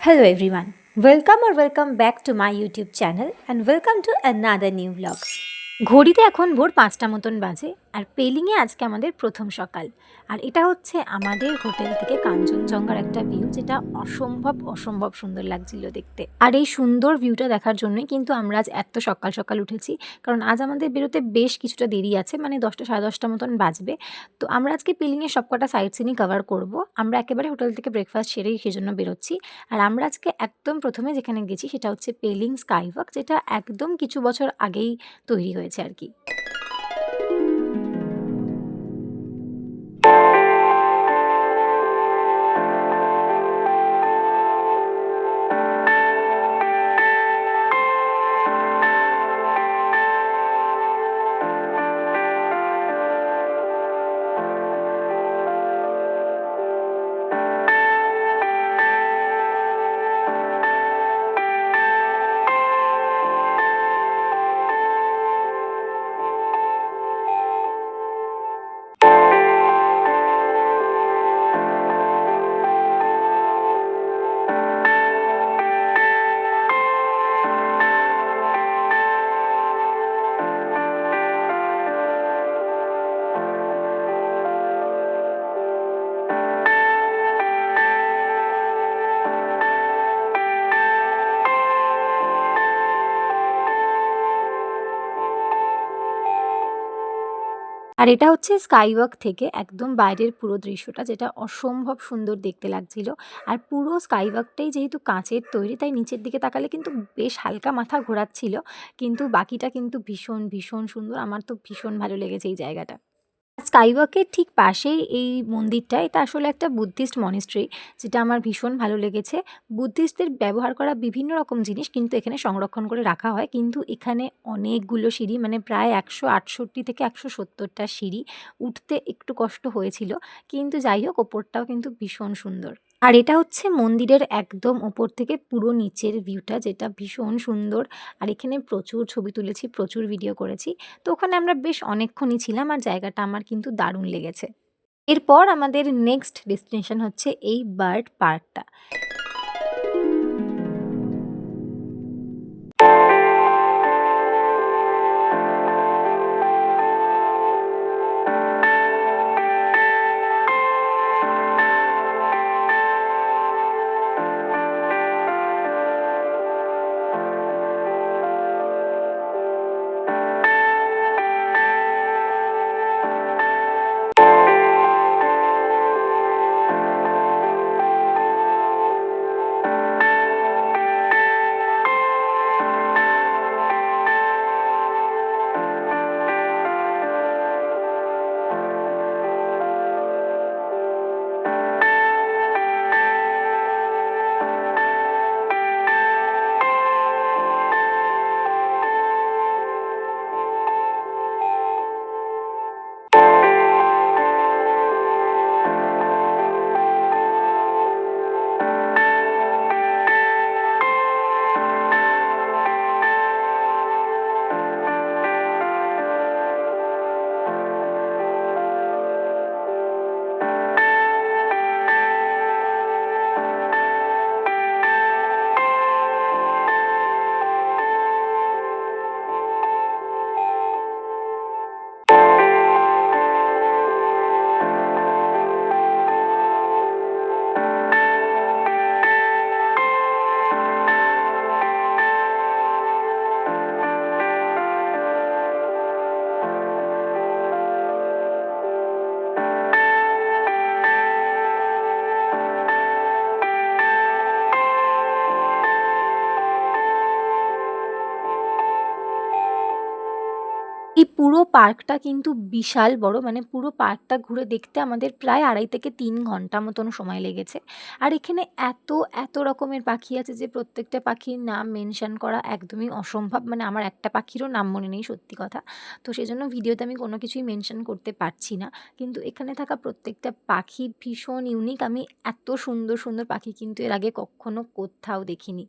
Hello everyone. Welcome back to my YouTube channel and welcome to another new vlog. ঘড়িতে এখন ভোর ৫টা মতন বাজে আর পেলিংয়ে আজকে আমাদের প্রথম সকাল। আর এটা হচ্ছে আমাদের হোটেল থেকে কাঞ্চনজঙ্ঘার একটা ভিউ, যেটা অসম্ভব সুন্দর লাগছিল দেখতে। আর এই সুন্দর ভিউটা দেখার জন্যই কিন্তু আমরা আজ এত সকাল সকাল উঠেছি, কারণ আজ আমাদের বেরোতে বেশ কিছুটা দেরি আছে, মানে 10টা সাড়ে 10টা মতন বাজবে। তো আমরা আজকে পেলিংয়ের সবকটা সাইট সিনই কভার করব। আমরা একেবারে হোটেল থেকে ব্রেকফাস্ট সেরেই সেজন্য বেরোচ্ছি। আর আমরা আজকে একদম প্রথমে যেখানে গেছি সেটা হচ্ছে পেলিং স্কাইওয়াক, যেটা একদম কিছু বছর আগেই তৈরি হয়েছে আর কি। আর এটা হচ্ছে স্কাইওয়াক থেকে একদম বাইরের পুরো দৃশ্যটা, যেটা অসম্ভব সুন্দর দেখতে লাগছিল। আর পুরো স্কাইওয়াকটাই যেহেতু কাঁচের তৈরি, তাই নিচের দিকে তাকালে কিন্তু বেশ হালকা মাথা ঘোরাচ্ছিল, কিন্তু বাকিটা কিন্তু ভীষণ সুন্দর। আমার তো ভীষণ ভালো লেগেছে এই জায়গাটা। স্কাইওয়াকের ঠিক পাশেই এই মন্দিরটা, এটা আসলে একটা বুদ্ধিস্ট মনিস্ট্রি, যেটা আমার ভীষণ ভালো লেগেছে। বুদ্ধিস্টদের ব্যবহার করা বিভিন্ন রকম জিনিস কিন্তু এখানে সংরক্ষণ করে রাখা হয়, কিন্তু এখানে অনেকগুলো সিঁড়ি, মানে প্রায় 168 থেকে 170টা সিঁড়ি, উঠতে একটু কষ্ট হয়েছিল, কিন্তু যাই হোক ওপরটাও কিন্তু ভীষণ সুন্দর। আর এটা হচ্ছে মন্দিরের একদম ওপর থেকে পুরো নিচের ভিউটা, যেটা ভীষণ সুন্দর। আর এখানে প্রচুর ছবি তুলেছি, প্রচুর ভিডিও করেছি। তো ওখানে আমরা বেশ অনেকক্ষণই ছিলাম, আর জায়গাটা আমার কিন্তু দারুণ লেগেছে। এরপর আমাদের নেক্সট ডেস্টিনেশন হচ্ছে এই বার্ড পার্কটা। এই পুরো পার্কটা কিন্তু বিশাল বড়, মানে পুরো পার্কটা ঘুরে দেখতে আমাদের প্রায় 2.5 থেকে 3 ঘন্টা মতন সময় লেগেছে। আর এখানে এত রকমের পাখি আছে যে প্রত্যেকটা পাখির নাম মেনশন করা একদমই অসম্ভব, মানে আমার একটা পাখিরও নাম মনে নেই সত্যি কথা। তো সেজন্য ভিডিওতে আমি কোনো কিছুই মেনশন করতে পারছি না, কিন্তু এখানে থাকা প্রত্যেকটা পাখি ভীষণ ইউনিক। আমি এত সুন্দর পাখি কিন্তু এর আগে কখনো কোথাও দেখিনি।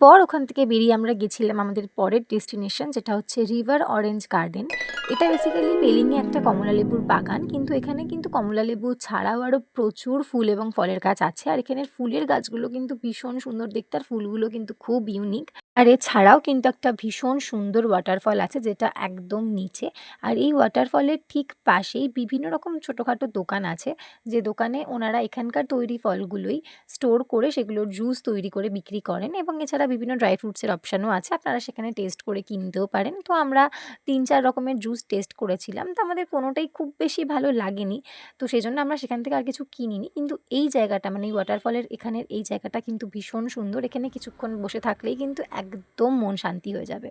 পর ওখান থেকে বেরিয়ে আমরা গেছিলাম আমাদের পরের ডেস্টিনেশন, যেটা হচ্ছে রিভার অরেঞ্জ গার্ডেন। এটা বেসিক্যালি পেলিংয়ে একটা কমলালেবুর বাগান, কিন্তু এখানে কিন্তু কমলালেবু ছাড়াও আরও প্রচুর ফুল এবং ফলের গাছ আছে। আর এখানের ফুলের গাছগুলো কিন্তু ভীষণ সুন্দর দেখতে, আর ফুলগুলো কিন্তু খুব ইউনিক। আর এছাড়াও কিন্তু একটা ভীষণ সুন্দর ওয়াটারফল আছে যেটা একদম নিচে। আর এই ওয়াটারফলের ঠিক পাশেই বিভিন্ন রকম ছোটোখাটো দোকান আছে, যে দোকানে ওনারা এখানকার তৈরি ফলগুলোই স্টোর করে সেগুলোর জুস তৈরি করে বিক্রি করেন, এবং এছাড়া বিভিন্ন ড্রাই ফ্রুটসের অপশানও আছে, আপনারা সেখানে টেস্ট করে কিনতেও পারেন। তো আমরা ৩-৪ রকমের জুস টেস্ট করেছিলাম, তো আমাদের কোনোটাই খুব বেশি ভালো লাগেনি। তো সেজন্য আমরা সেখান থেকে আর কিছু কিনিনি। কিন্তু এই জায়গাটা মানে এই ওয়াটারফলের এখানের এই জায়গাটা কিন্তু ভীষণ সুন্দর। এখানে কিছুক্ষণ বসে থাকলেই কিন্তু একদম মন শান্তি হয়ে যাবে।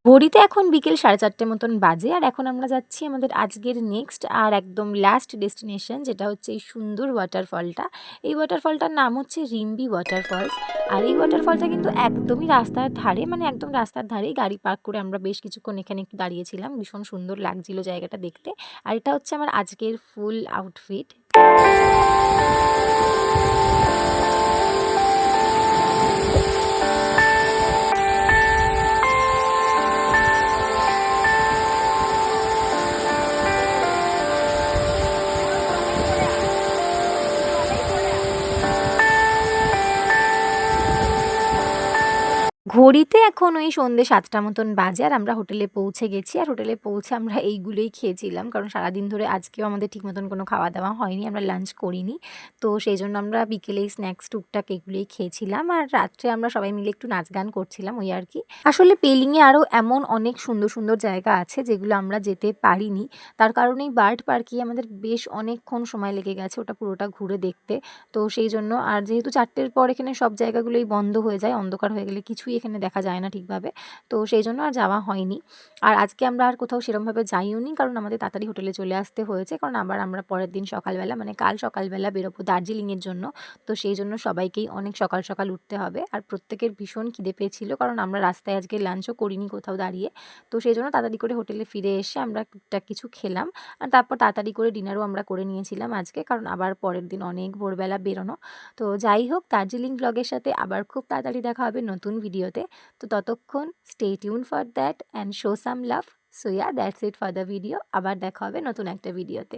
ঘড়িতে এখন বিকেল 4:30 মতন বাজে, আর এখন আমরা যাচ্ছি আমাদের আজকের নেক্সট আর একদম লাস্ট ডেস্টিনেশন, যেটা হচ্ছে এই সুন্দর ওয়াটারফলটা। এই ওয়াটারফলটার নাম হচ্ছে রিম্বি ওয়াটারফলস। আর এই ওয়াটারফলটা কিন্তু একদমই রাস্তার ধারে, মানে একদম রাস্তার ধারেই গাড়ি পার্ক করে আমরা বেশ কিছুক্ষণ এখানে একটু দাঁড়িয়েছিলাম। ভীষণ সুন্দর লাগছিল জায়গাটা দেখতে। আর এটা হচ্ছে আমার আজকের ফুল আউটফিট। ঘড়িতে এখন ওই সন্ধ্যে ৭টা মতন বাজে, আর আমরা হোটেলে পৌঁছে গেছি। আর হোটেলে পৌঁছে আমরা এইগুলোই খেয়েছিলাম, কারণ সারাদিন ধরে আজকেও আমাদের ঠিক মতন কোনো খাওয়া দাওয়া হয়নি, আমরা লাঞ্চ করিনি। তো সেই জন্য আমরা বিকেলেই স্ন্যাক্স টুকটাক এগুলোই খেয়েছিলাম, আর রাত্রে আমরা সবাই মিলে একটু নাচ গান করছিলাম, ওই আর কি। আসলে পেলিংয়ে আরও এমন অনেক সুন্দর সুন্দর জায়গা আছে যেগুলো আমরা যেতে পারিনি, তার কারণেই বার্ড পার্কেই আমাদের বেশ অনেকক্ষণ সময় লেগে গেছে ওটা পুরোটা ঘুরে দেখতে। তো সেই জন্য, আর যেহেতু 4টের পর এখানে সব জায়গাগুলোই বন্ধ হয়ে যায়, অন্ধকার হয়ে গেলে কিছুই এখানে দেখা যায় না ঠিকভাবে, তো সেই জন্য আর যাওয়া হয়নি। আর আজকে আমরা আর কোথাও সেরমভাবে যাইওনি, কারণ আমাদের তাড়াতাড়ি হোটেলে চলে আসতে হয়েছে, কারণ আবার আমরা পরের দিন সকালবেলা মানে কাল সকালবেলা বেরোবো দার্জিলিংয়ের জন্য। তো সেই জন্য সবাইকেই অনেক সকাল সকাল উঠতে হবে, আর প্রত্যেকের ভীষণ খিদে পেয়েছিল, কারণ আমরা রাস্তায় আজকে লাঞ্চও করিনি কোথাও দাঁড়িয়ে। তো সেই জন্য তাড়াতাড়ি করে হোটেলে ফিরে এসে আমরা টুকটাক কিছু খেলাম, আর তারপর তাড়াতাড়ি করে ডিনারও আমরা করে নিয়েছিলাম আজকে, কারণ আবার পরের দিন অনেক ভোরবেলা বেরোনো। তো যাই হোক, দার্জিলিং ব্লগের সাথে আবার খুব তাড়াতাড়ি দেখা হবে নতুন ভিডিওতে। তো ততক্ষণ stay tune for that and show some love. So yeah, that's it for the video. আবার দেখা হবে নতুন একটা ভিডিওতে।